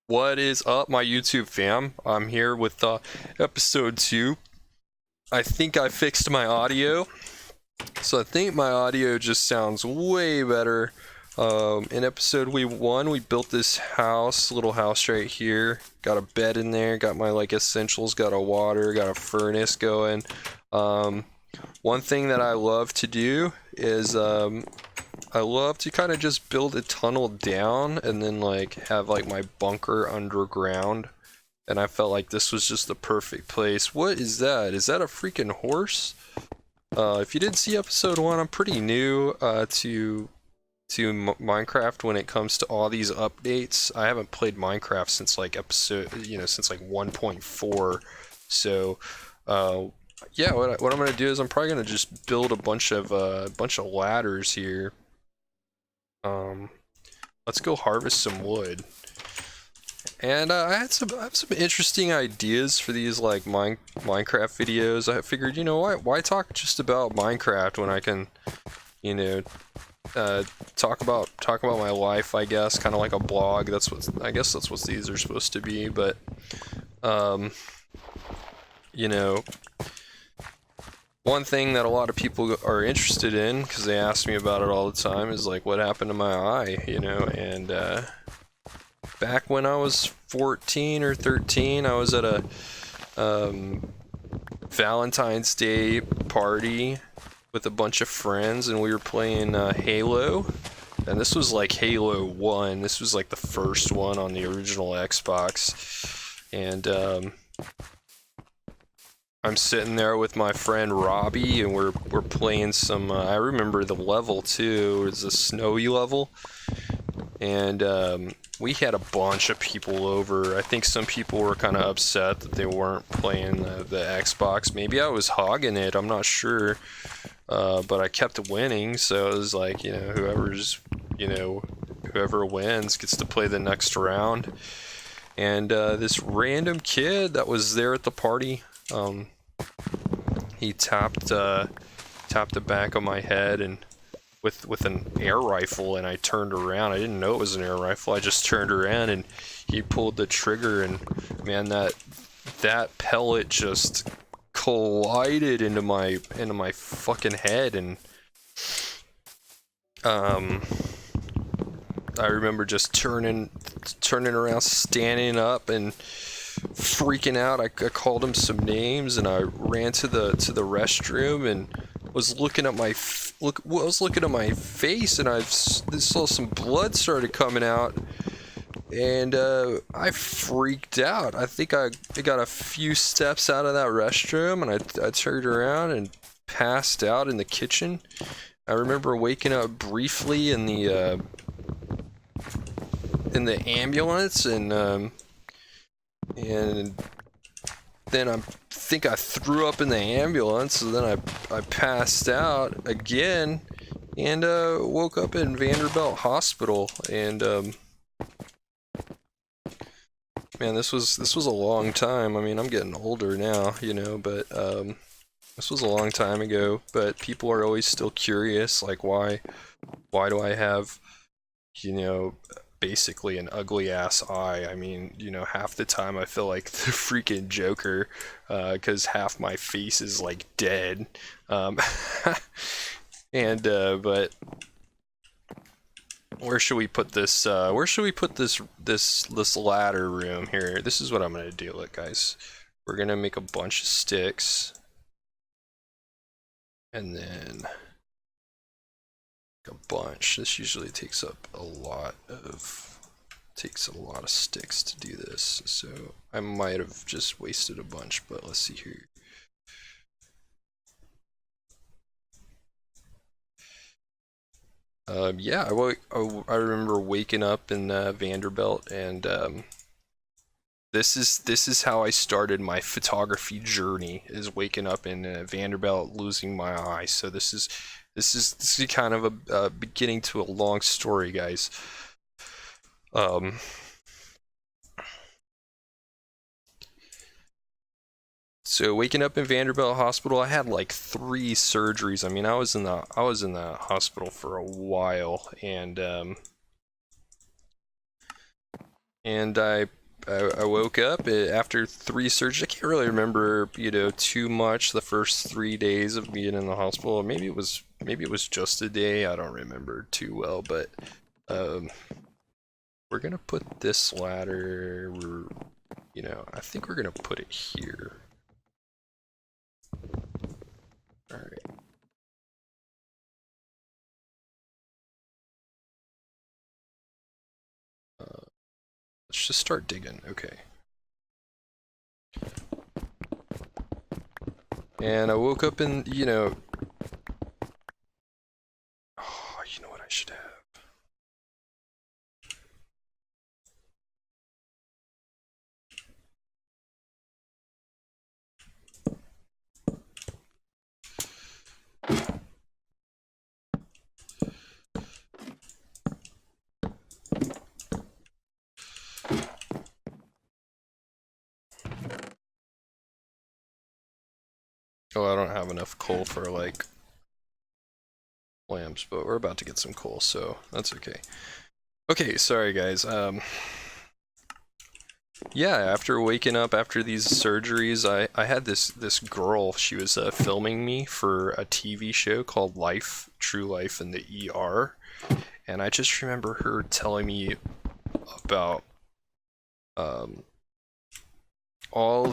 What is up, my YouTube fam? I'm here with episode 2. I think I fixed my audio, so I think my audio just sounds way better. In episode 1, we built this house, little house right here. Got a bed in there, got my essentials, got a water, got a furnace going. One thing that I love to do is I love to kind of just build a tunnel down and then have my bunker underground. And I felt like this was just the perfect place. What is that? Is that a freaking horse? If you didn't see episode 1, I'm pretty new to Minecraft when it comes to all these updates. I haven't played Minecraft since since 1.4. So yeah, what I'm gonna do is I'm probably gonna just build a bunch of ladders here. Let's go harvest some wood. And I have some interesting ideas for these Minecraft videos. I figured, why talk just about Minecraft when I can, talk about my life, I guess, kind of like a blog. I guess that's what these are supposed to be, but one thing that a lot of people are interested in, because they ask me about it all the time, is what happened to my eye, and back when I was 14 or 13, I was at a Valentine's Day party with a bunch of friends, and we were playing Halo, and this was Halo 1. This was the first one on the original Xbox, and I'm sitting there with my friend Robbie, and we're playing some. I remember the level too. It was a snowy level, and we had a bunch of people over. I think some people were kind of upset that they weren't playing the Xbox. Maybe I was hogging it. I'm not sure, but I kept winning. So it was whoever wins gets to play the next round. And this random kid that was there at the party. He tapped the back of my head and with an air rifle, and I turned around. I didn't know it was an air rifle. I just turned around and he pulled the trigger, and man, that pellet just collided into my fucking head, and I remember just turning around, standing up, and freaking out. I called him some names, and I ran to the restroom and was looking at my face, and I saw some blood started coming out, and I freaked out. I think I got a few steps out of that restroom, and I turned around and passed out in the kitchen. I remember waking up briefly in the ambulance, and then I think I threw up in the ambulance, and then I passed out again, and woke up in Vanderbilt Hospital. And man, this was a long time. I mean, I'm getting older now, but this was a long time ago. But people are always still curious, why do I have, basically an ugly ass eye? I mean, half the time I feel like the freaking Joker, because half my face is dead. And but where should we put this? Where should we put this ladder room here? This is what I'm gonna do. Look, guys, we're gonna make a bunch of sticks, and then a bunch. This usually takes a lot of sticks to do this, so I might have just wasted a bunch, but let's see here. Yeah, I remember waking up in Vanderbilt, and this is how I started my photography journey, is waking up in Vanderbilt, losing my eye. So this is kind of a beginning to a long story, guys. So waking up in Vanderbilt Hospital, I had 3 surgeries. I mean, I was in the hospital for a while, and I I woke up after 3 surgeries. I can't really remember, too much the first 3 days of being in the hospital. Maybe it was just a day. I don't remember too well, but we're gonna put this ladder. I think we're gonna put it here. All right. Let's just start digging. Okay. And I woke up and, oh, you know what I should have? Oh, I don't have enough coal for, like, lamps, but we're about to get some coal, so that's okay. Okay, sorry guys. Yeah, after waking up after these surgeries, I had this girl. She was filming me for a TV show called Life, True Life in the ER, and I just remember her telling me about all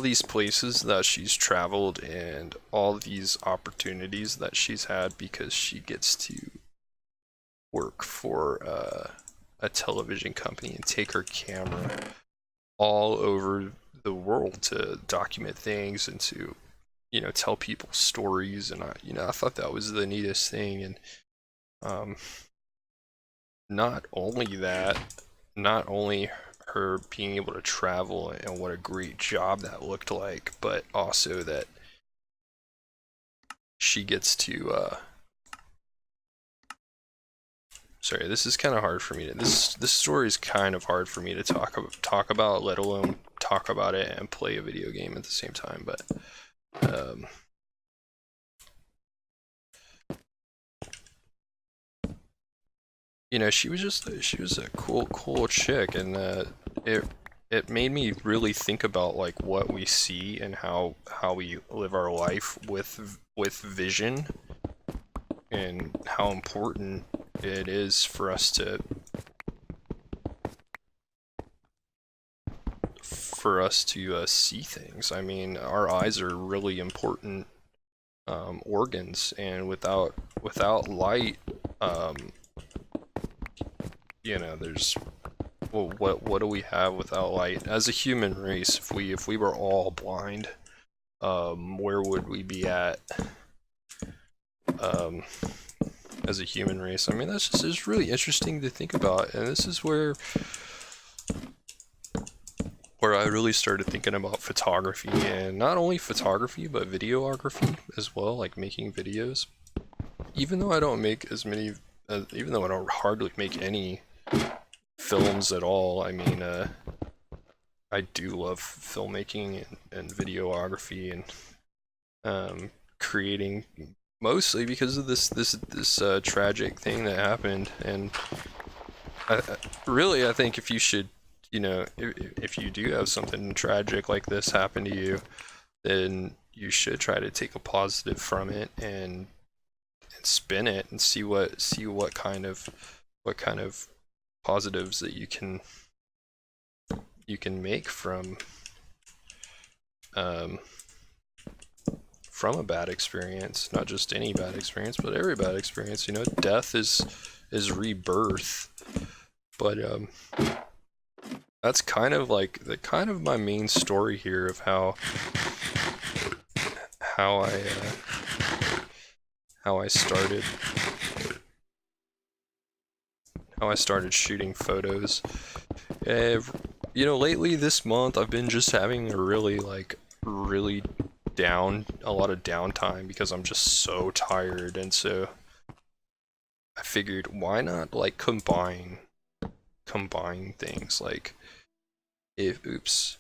these places that she's traveled and all these opportunities that she's had because she gets to work for a television company and take her camera all over the world to document things and to tell people stories. And I thought that was the neatest thing. And not only her being able to travel and what a great job that looked like, but also that she gets to sorry, this is kind of hard for me to this story is kind of hard for me to talk about, let alone talk about it and play a video game at the same time. But she was a cool chick, and it made me really think about like what we see and how we live our life with vision, and how important it is for us to see things. I mean, our eyes are really important organs, and without light, there's what do we have without light as a human race? If we were all blind, where would we be at as a human race? I mean, that's just really interesting to think about, and this is where I really started thinking about photography, and not only photography but videography as well, like making videos. Even though I don't make as many, even though I don't hardly make any films at all, I mean, I do love filmmaking and videography and creating, mostly because of this tragic thing that happened. And I think if you should, if you do have something tragic like this happen to you, then you should try to take a positive from it and spin it and see what kind of positives that you can make from a bad experience. Not just any bad experience, but every bad experience. Death is rebirth. But that's kind of like my main story here of how I started shooting photos. Lately this month I've been just having a really a lot of downtime because I'm just so tired, and so I figured why not like combine things. Like oops,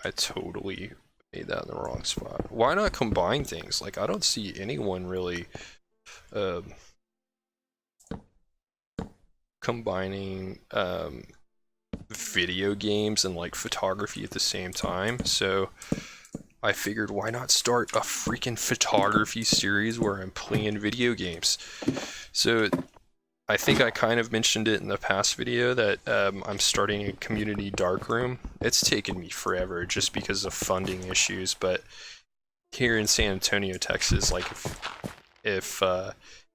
I totally made that in the wrong spot. Why not combine things? Like, I don't see anyone really combining video games and like photography at the same time. So I figured, why not start a freaking photography series where I'm playing video games? So I think I kind of mentioned it in the past video that I'm starting a community darkroom. It's taken me forever just because of funding issues, but here in San Antonio, Texas, like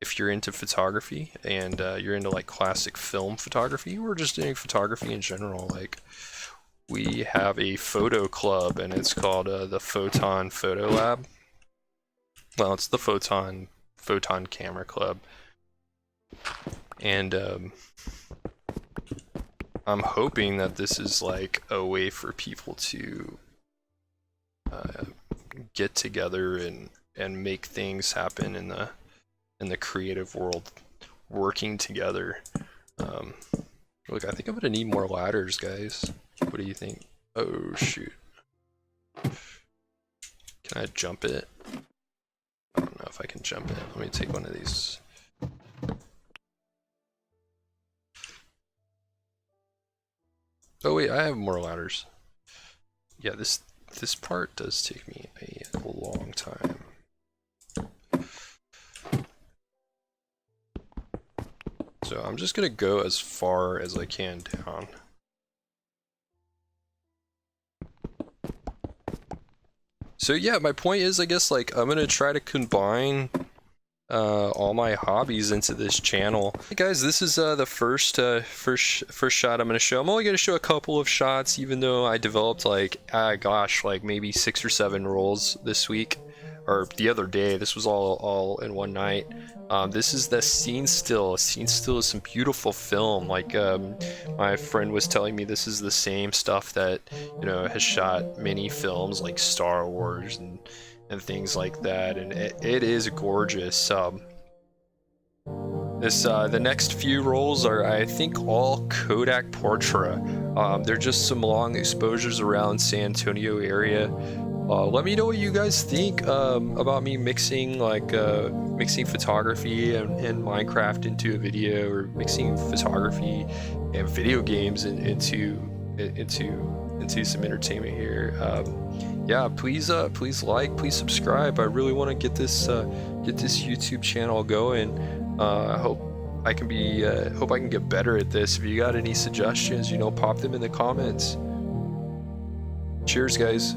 if you're into photography and you're into like classic film photography or just doing photography in general, like we have a photo club and it's called the Photon Photo Lab. Well, it's the Photon Camera Club. And I'm hoping that this is like a way for people to get together and make things happen in the creative world, working together. Look, I think I'm gonna need more ladders, guys. What do you think? Oh shoot. Can I jump it? I don't know if I can jump it. Let me take one of these. Oh wait, I have more ladders. Yeah, this part does take me a long time. So I'm just gonna go as far as I can down. So yeah, my point is, I guess, like, I'm gonna try to combine all my hobbies into this channel. Hey guys, this is the first shot I'm gonna show. I'm only gonna show a couple of shots, even though I developed like, gosh, like maybe 6 or 7 rolls this week, or the other day. This was all in one night. This is the Cinestill. Cinestill is some beautiful film. Like my friend was telling me, this is the same stuff that, you know, has shot many films like Star Wars and things like that, and it is gorgeous. The next few rolls are, I think, all Kodak Portra. They're just some long exposures around San Antonio area. Let me know what you guys think about me mixing photography and Minecraft into a video, or mixing photography and video games into some entertainment here. Yeah, please like, please subscribe. I really want to get this YouTube channel going. I hope I can get better at this. If you got any suggestions, you know, pop them in the comments. Cheers, guys.